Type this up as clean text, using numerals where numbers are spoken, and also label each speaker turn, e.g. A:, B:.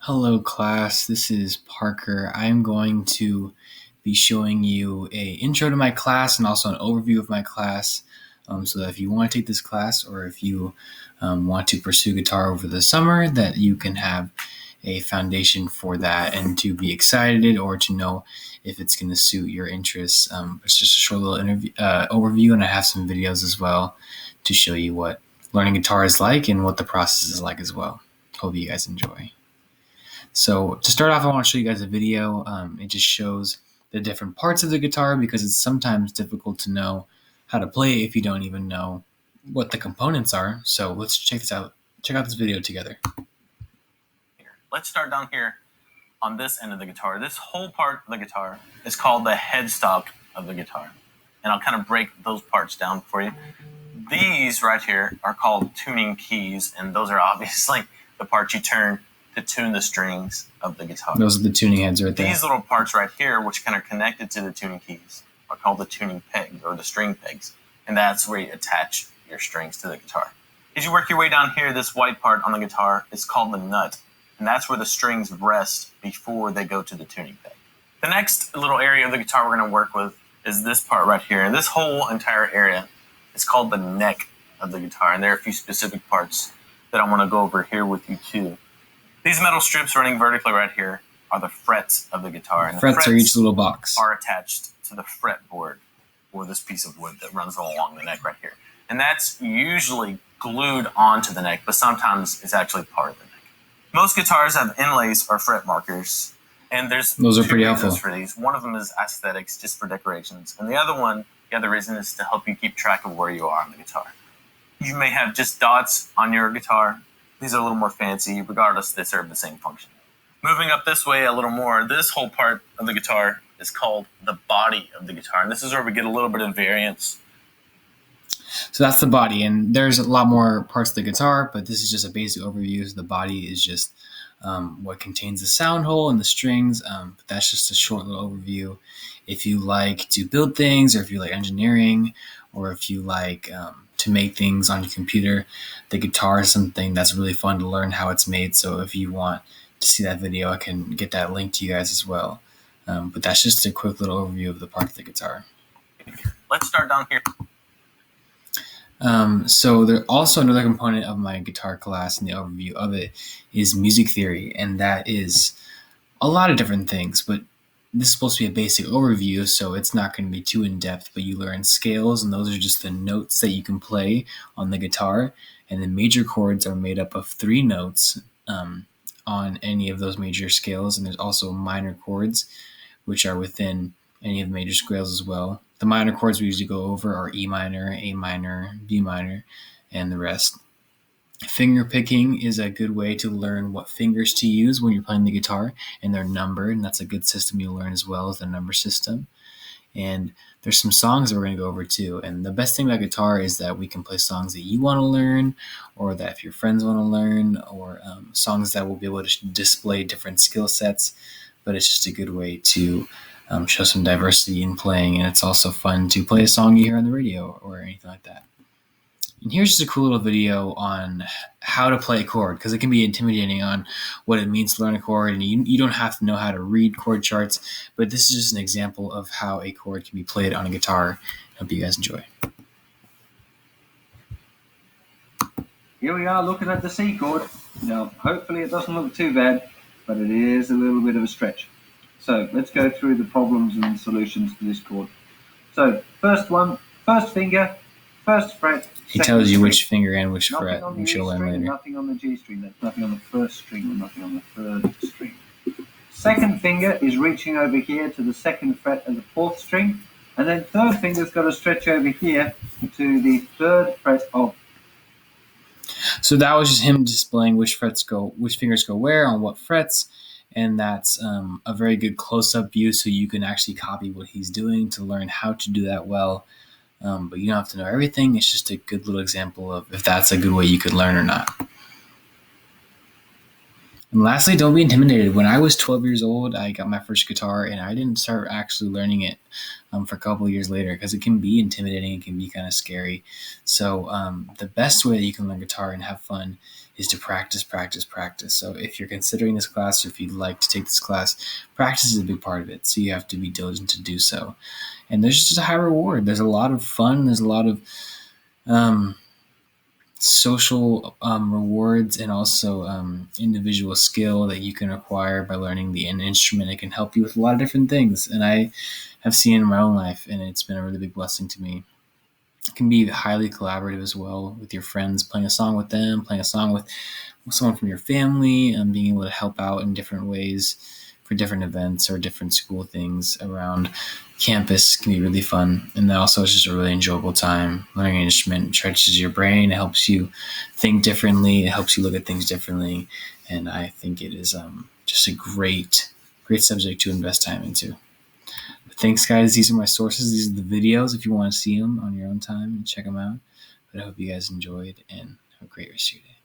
A: Hello class, this is Parker. I'm going to be showing you a intro to my class and also an overview of my class, so that if you want to take this class or if you want to pursue guitar over the summer, that you can have a foundation for that and to be excited or to know if it's going to suit your interests. It's just a short little overview, and I have some videos as well to show you what learning guitar is like and what the process is like as well. Hope you guys enjoy. So to start off, I want to show you guys a video. It just shows the different parts of the guitar because it's sometimes difficult to know how to play if you don't even know what the components are. So let's check this out. Check out this video together.
B: Let's start down here on this end of the guitar. This whole part of the guitar is called the headstock of the guitar. And I'll kind of break those parts down for you. These right here are called tuning keys, and those are obviously the parts you turn to tune the strings of the guitar.
A: Those are the tuning heads right there.
B: These little parts right here, which kind of connected to the tuning keys, are called the tuning pegs or the string pegs. And that's where you attach your strings to the guitar. As you work your way down here, this white part on the guitar is called the nut. And that's where the strings rest before they go to the tuning peg. The next little area of the guitar we're going to work with is this part right here. And this whole entire area is called the neck of the guitar. And there are a few specific parts that I want to go over here with you too. These metal strips running vertically right here are the frets of the guitar. And the
A: frets are each little box.
B: Are attached to the fretboard or this piece of wood that runs along the neck right here. And that's usually glued onto the neck, but sometimes it's actually part of the neck. Most guitars have inlays or fret markers, and
A: those are pretty helpful
B: for these. One of them is aesthetics, just for decorations, and the other reason is to help you keep track of where you are on the guitar. You may have just dots on your guitar. These are a little more fancy. Regardless, they serve the same function. Moving up this way a little more, this whole part of the guitar is called the body of the guitar, and this is where we get a little bit of variance.
A: So that's the body, and there's a lot more parts of the guitar, but this is just a basic overview. So the body is just what contains the sound hole and the strings. But that's just a short little overview. If you like to build things, or if you like engineering, or if you like to make things on your computer, the guitar is something that's really fun to learn how it's made. So if you want to see that video, I can get that link to you guys as well. But that's just a quick little overview of the part of the guitar.
B: Let's start down here.
A: So there also another component of my guitar class and the overview of it is music theory, and that is a lot of different things, but this is supposed to be a basic overview, so it's not going to be too in-depth, but you learn scales, and those are just the notes that you can play on the guitar, and the major chords are made up of 3 notes on any of those major scales, and there's also minor chords, which are within any of the major scales as well. The minor chords we usually go over are E minor, A minor, B minor, and the rest. Finger picking is a good way to learn what fingers to use when you're playing the guitar, and they're numbered, and that's a good system you'll learn as well as the number system. And there's some songs that we're going to go over too. And the best thing about guitar is that we can play songs that you want to learn, or that if your friends want to learn, or songs that will be able to display different skill sets. But it's just a good way to show some diversity in playing, and it's also fun to play a song you hear on the radio or anything like that. And here's just a cool little video on how to play a chord, because it can be intimidating on what it means to learn a chord, and you don't have to know how to read chord charts, but this is just an example of how a chord can be played on a guitar. I hope you guys enjoy.
C: Here we are looking at the C chord. Now, hopefully it doesn't look too bad, but it is a little bit of a stretch. So let's go through the problems and solutions to this chord. So first finger, first fret.
A: He tells you which finger and which fret,
C: nothing on the
A: which
C: E
A: you'll learn
C: string,
A: later.
C: nothing on the G string, that's nothing on the first string, or nothing on the third string. Second finger is reaching over here to the second fret of the fourth string, and then third finger's got to stretch over here to the third fret of.
A: So that was just him displaying which fingers go where on what frets, and that's a very good close-up view, so you can actually copy what he's doing to learn how to do that well. But you don't have to know everything. It's just a good little example of if that's a good way you could learn or not. And lastly, don't be intimidated. When I was 12 years old, I got my first guitar, and I didn't start actually learning it for a couple of years later, because it can be intimidating. It can be kind of scary. So the best way that you can learn guitar and have fun is to practice, practice, practice. So if you're considering this class, or if you'd like to take this class, practice is a big part of it. So you have to be diligent to do so. And there's just a high reward. There's a lot of fun. There's a lot of social rewards, and also individual skill that you can acquire by learning an instrument. It can help you with a lot of different things. And I have seen it in my own life, and it's been a really big blessing to me. It can be highly collaborative as well, with your friends, playing a song with them, playing a song with someone from your family, and being able to help out in different ways for different events or different school things around campus can be really fun. And that also is just a really enjoyable time. Learning an instrument stretches your brain. It helps you think differently. It helps you look at things differently. And I think it is just a great subject to invest time into. But thanks, guys. These are my sources. These are the videos if you want to see them on your own time and check them out. But I hope you guys enjoyed, and have a great rest of your day.